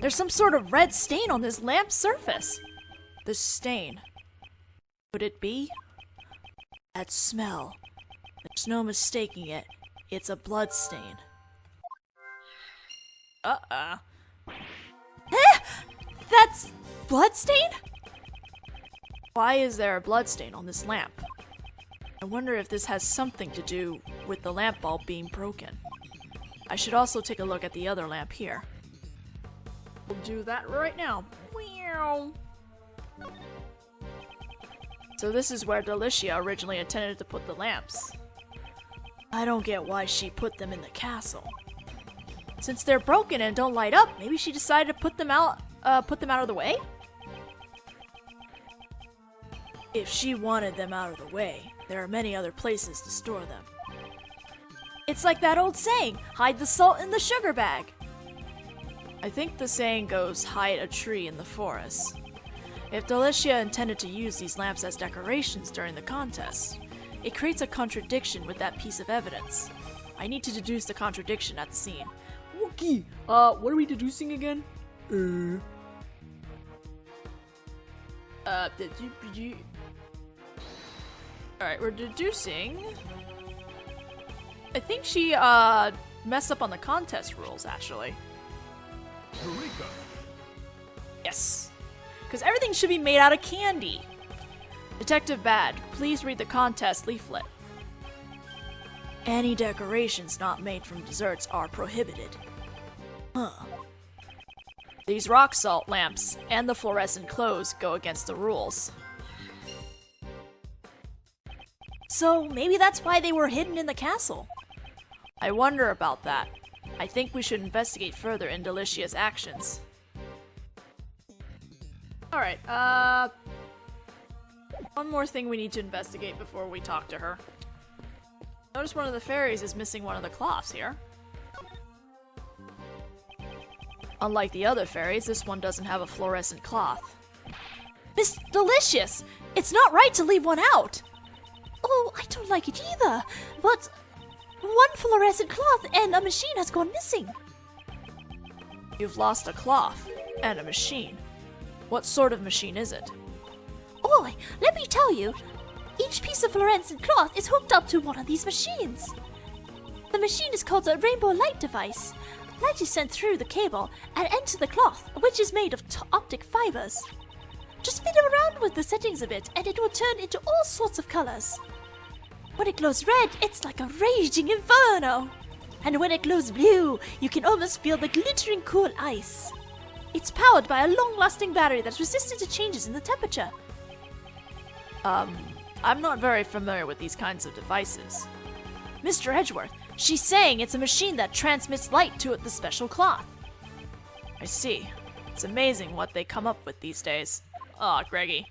There's some sort of red stain on this lamp's surface. The stain. Could it be? That smell. There's no mistaking it. It's a blood stain. Eh? That's blood stain? Why is there a blood stain on this lamp? I wonder if this has something to do with the lamp bulb being broken. I should also take a look at the other lamp here. We'll do that right now. Meow. So this is where Delicia originally intended to put the lamps. I don't get why she put them in the castle. Since they're broken and don't light up, maybe she decided to put them out of the way? If she wanted them out of the way, there are many other places to store them. It's like that old saying, hide the salt in the sugar bag. I think the saying goes, hide a tree in the forest. If Delicia intended to use these lamps as decorations during the contest, it creates a contradiction with that piece of evidence. I need to deduce the contradiction at the scene. Okay, what are we deducing again? Alright, we're deducing... I think she, messed up on the contest rules, actually. Eureka! Yes! Because everything should be made out of candy! Detective Bad, please read the contest leaflet. Any decorations not made from desserts are prohibited. Huh. These rock salt lamps and the fluorescent clothes go against the rules. So maybe that's why they were hidden in the castle. I wonder about that. I think we should investigate further in Delicia's actions. Alright, one more thing we need to investigate before we talk to her. Notice one of the fairies is missing one of the cloths here. Unlike the other fairies, this one doesn't have a fluorescent cloth. Miss Delicious! It's not right to leave one out! Oh, I don't like it either, but one fluorescent cloth and a machine has gone missing. You've lost a cloth and a machine. What sort of machine is it? Oh, let me tell you. Each piece of fluorescent cloth is hooked up to one of these machines. The machine is called a rainbow light device. Light is sent through the cable and into the cloth, which is made of optic fibers. Just fiddle around with the settings a bit and it will turn into all sorts of colors. When it glows red, it's like a raging inferno. And when it glows blue, you can almost feel the glittering cool ice. It's powered by a long-lasting battery that's resistant to changes in the temperature. I'm not very familiar with these kinds of devices. Mr. Edgeworth, she's saying it's a machine that transmits light to the special cloth. I see. It's amazing what they come up with these days. Aw, Greggy.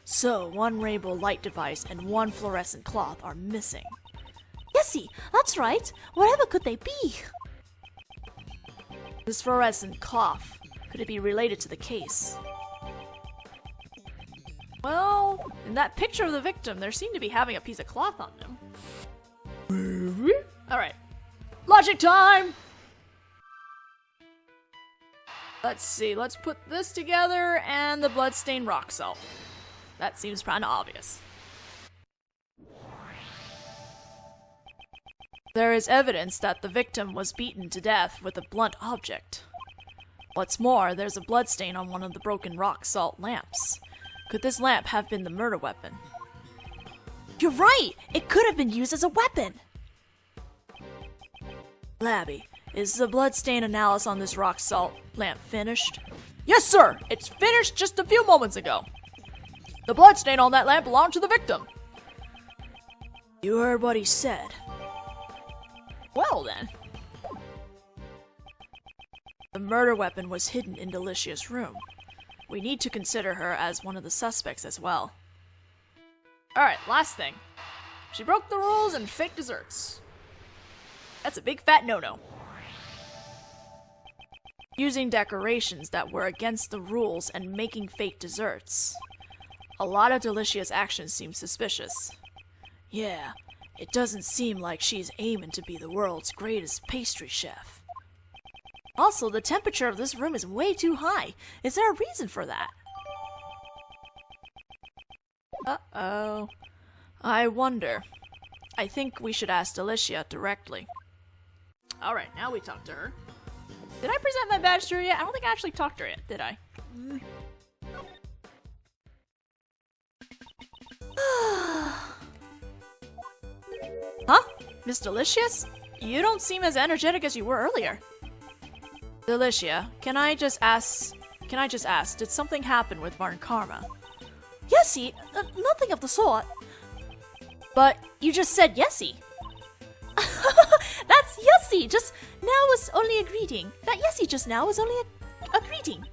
So, one rainbow light device and one fluorescent cloth are missing. Yesy, that's right. Whatever could they be? This fluorescent cloth, could it be related to the case? Well, in that picture of the victim, there seemed to be having a piece of cloth on them. Alright. Logic time! Let's see, let's put this together and the bloodstained rock salt. That seems kinda obvious. There is evidence that the victim was beaten to death with a blunt object. What's more, there's a bloodstain on one of the broken rock salt lamps. Could this lamp have been the murder weapon? You're right! It could have been used as a weapon! Labby, is the bloodstain analysis on this rock salt lamp finished? Yes, sir! It's finished just a few moments ago. The bloodstain on that lamp belonged to the victim. You heard what he said. Well then. The murder weapon was hidden in Delicia's room. We need to consider her as one of the suspects as well. Alright, last thing. She broke the rules and faked desserts. That's a big fat no-no. Using decorations that were against the rules and making fake desserts. A lot of Delicia's actions seem suspicious. Yeah, it doesn't seem like she's aiming to be the world's greatest pastry chef. Also, the temperature of this room is way too high. Is there a reason for that? Uh-oh. I wonder. I think we should ask Delicia directly. Alright, now we talk to her. Did I present my badge to her yet? I don't think I actually talked to her yet, did I? Huh? Miss Delicious? You don't seem as energetic as you were earlier. Delicia, can I just ask, did something happen with Varn Karma? Yessie, nothing of the sort. But you just said Yessie. That's Yessie, just now was only a greeting. That Yessie just now was only a greeting.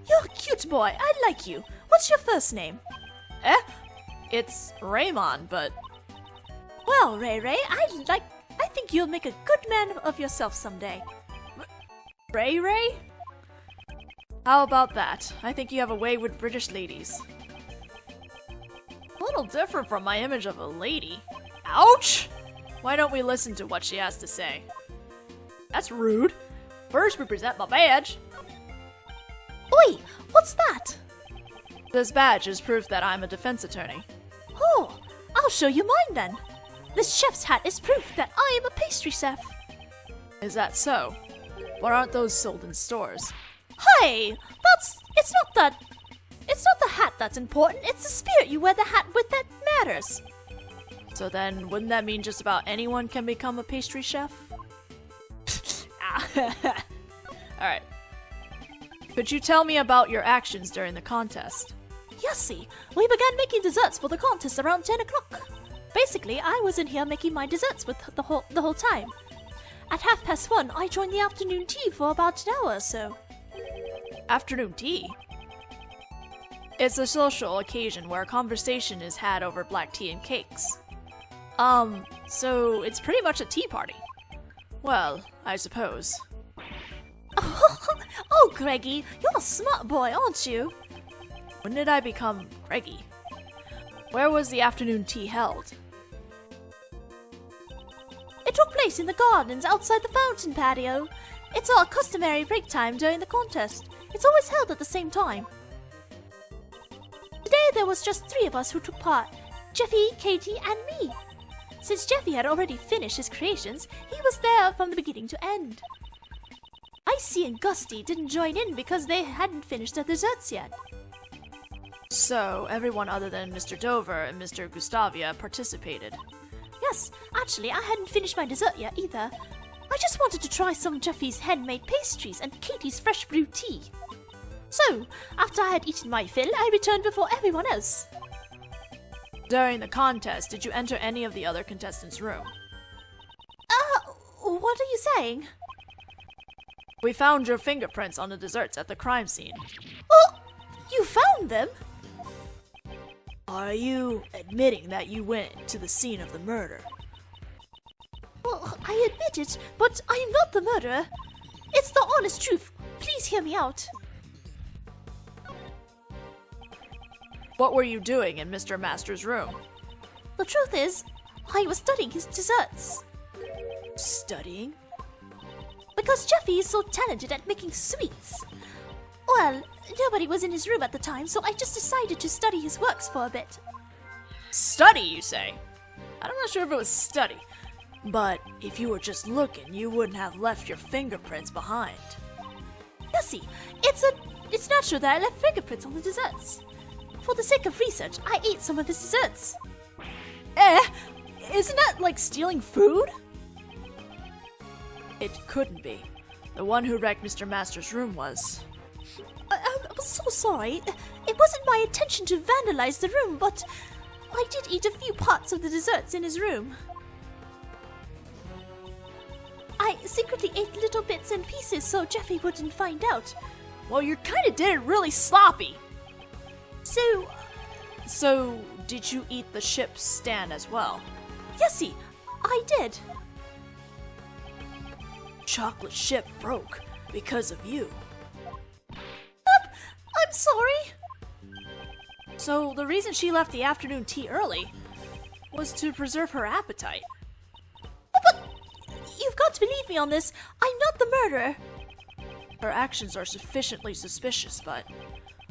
You're a cute boy, I like you. What's your first name? It's Raymond, but... Well, Ray, I think you'll make a good man of yourself someday. Ray? How about that? I think you have a way with British ladies. A little different from my image of a lady. Ouch! Why don't we listen to what she has to say? That's rude. First we present my badge. Oi! What's that? This badge is proof that I'm a defense attorney. Oh, I'll show you mine then. This chef's hat is proof that I am a pastry chef. Is that so? Why aren't those sold in stores? Hey! It's not the hat that's important, it's the spirit you wear the hat with that matters. So then, wouldn't that mean just about anyone can become a pastry chef? Alright. Could you tell me about your actions during the contest? Yessie, we began making desserts for the contest around 10 o'clock. Basically, I was in here making my desserts with the whole time. At 1:30, I joined the afternoon tea for about an hour or so. Afternoon tea? It's a social occasion where a conversation is had over black tea and cakes. So it's pretty much a tea party. Well, I suppose. Oh, Greggy, you're a smart boy, aren't you? When did I become Greggy? Where was the afternoon tea held? It took place in the gardens outside the fountain patio. It's our customary break time during the contest. It's always held at the same time. Today there was just 3 of us who took part, Jeffy, Katie, and me. Since Jeffy had already finished his creations, he was there from the beginning to end. Icy and Gusty didn't join in because they hadn't finished their desserts yet. So, everyone other than Mr. Dover and Mr. Gustavia participated. Yes, actually, I hadn't finished my dessert yet either. I just wanted to try some of Jeffy's handmade pastries and Katie's fresh brewed tea. So, after I had eaten my fill, I returned before everyone else. During the contest, did you enter any of the other contestants' room? What are you saying? We found your fingerprints on the desserts at the crime scene. Oh, you found them? Are you admitting that you went to the scene of the murder? Well, I admit it, but I am not the murderer. It's the honest truth. Please hear me out. What were you doing in Mr. Master's room? The truth is, I was studying his desserts. Studying? Because Jeffy is so talented at making sweets. Well, nobody was in his room at the time, so I just decided to study his works for a bit. Study, you say? I'm not sure if it was study. But if you were just looking, you wouldn't have left your fingerprints behind. Yessie, it's natural that I left fingerprints on the desserts. For the sake of research, I ate some of his desserts. Isn't that like stealing food? It couldn't be. The one who wrecked Mr. Master's room was. I'm so sorry. It wasn't my intention to vandalize the room, but I did eat a few parts of the desserts in his room. I secretly ate little bits and pieces so Jeffy wouldn't find out. Well, you kinda did it really sloppy. So, did you eat the ship's stand as well? Yessie, I did. Chocolate ship broke because of you. I'm sorry. So, the reason she left the afternoon tea early was to preserve her appetite. But you've got to believe me on this. I'm not the murderer. Her actions are sufficiently suspicious, but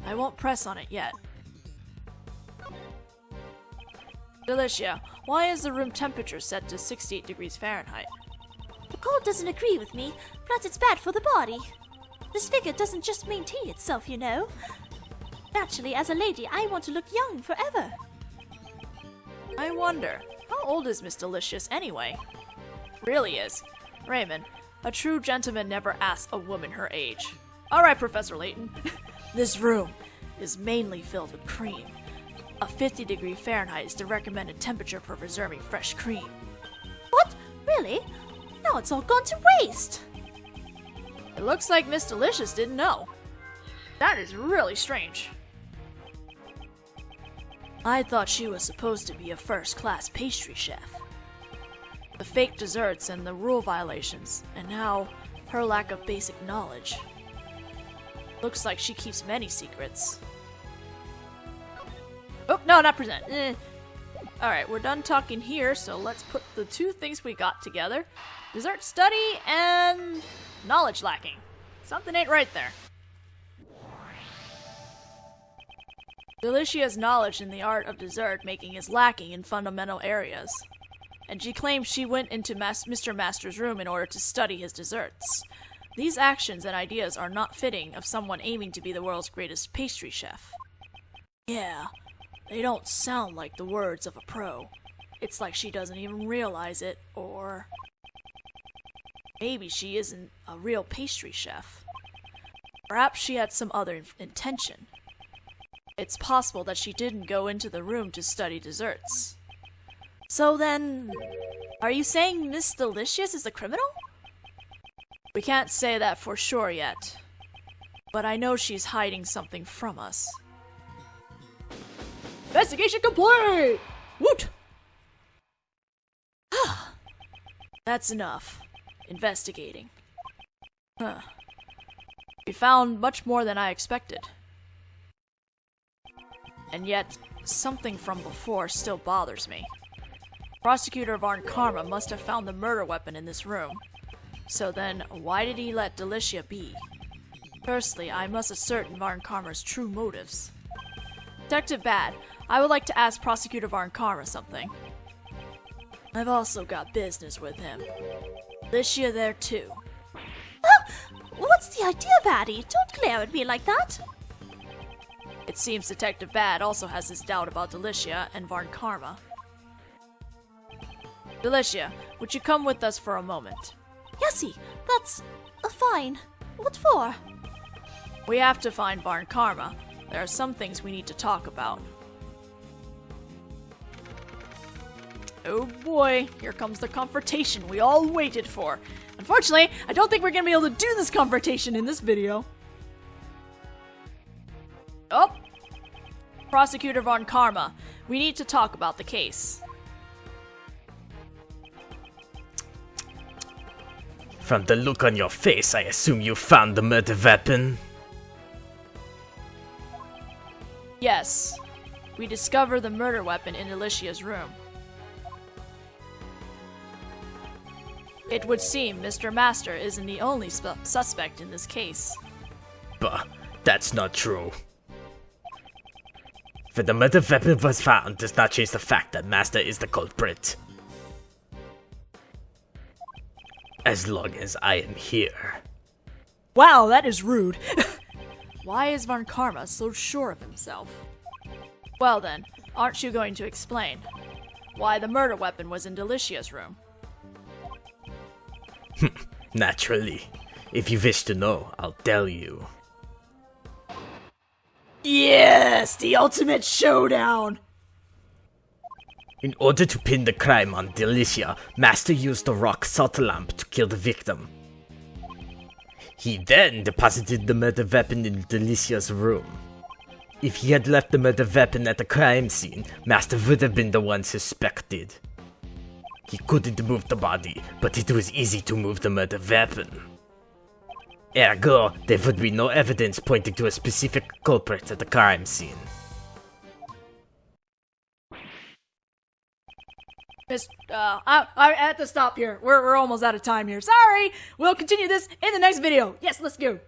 I won't press on it yet. Delicia, why is the room temperature set to 68 degrees Fahrenheit? The cold doesn't agree with me, plus it's bad for the body. This figure doesn't just maintain itself, you know. Naturally, as a lady, I want to look young forever. I wonder, how old is Miss Delicious anyway? Really is. Raymond, a true gentleman never asks a woman her age. Alright, Professor Layton. This room is mainly filled with cream. A 50 degree Fahrenheit is the recommended temperature for preserving fresh cream. What? Really? Now it's all gone to waste! It looks like Miss Delicious didn't know. That is really strange. I thought she was supposed to be a first-class pastry chef. The fake desserts and the rule violations, and now her lack of basic knowledge. Looks like she keeps many secrets. Oh, no, not present. Alright, we're done talking here, so let's put the two things we got together. Dessert study and knowledge lacking. Something ain't right there. Delicia's knowledge in the art of dessert making is lacking in fundamental areas, and she claims she went into Mr. Master's room in order to study his desserts. These actions and ideas are not fitting of someone aiming to be the world's greatest pastry chef. Yeah, they don't sound like the words of a pro. It's like she doesn't even realize it, or maybe she isn't a real pastry chef. Perhaps she had some other intention. It's possible that she didn't go into the room to study desserts. So then, are you saying Miss Delicious is the criminal? We can't say that for sure yet, but I know she's hiding something from us. Investigation complete! Woot! That's enough. Investigating. Huh. We found much more than I expected. And yet, something from before still bothers me. Prosecutor Varn Karma must have found the murder weapon in this room. So then, why did he let Delicia be? Firstly, I must ascertain Varn Karma's true motives. Detective Bad, I would like to ask Prosecutor Varn Karma something. I've also got business with him. Delicia there too. What's the idea, Batty? Don't glare at me like that. It seems Detective Bad also has his doubt about Delicia and Varn Karma. Delicia, would you come with us for a moment? Yessie, that's fine. What for? We have to find Varn Karma. There are some things we need to talk about. Oh boy, here comes the confrontation we all waited for. Unfortunately, I don't think we're gonna be able to do this confrontation in this video. Oh! Prosecutor Varn Karma, we need to talk about the case. From the look on your face, I assume you found the murder weapon? Yes. We discovered the murder weapon in Delicia's room. It would seem Mr. Master isn't the only suspect in this case. Bah, that's not true. That the murder weapon was found does not change the fact that Master is the culprit. As long as I am here. Wow, that is rude. Why is Varn Karma so sure of himself? Well then, aren't you going to explain why the murder weapon was in Delicia's room? Naturally. If you wish to know, I'll tell you. Yes! The ultimate showdown! In order to pin the crime on Delicia, Master used the rock salt lamp to kill the victim. He then deposited the murder weapon in Delicia's room. If he had left the murder weapon at the crime scene, Master would have been the one suspected. He couldn't move the body, but it was easy to move the murder weapon. Ergo, there would be no evidence pointing to a specific culprit at the crime scene. I had to stop here. We're almost out of time here. Sorry. We'll continue this in the next video. Yes, let's go.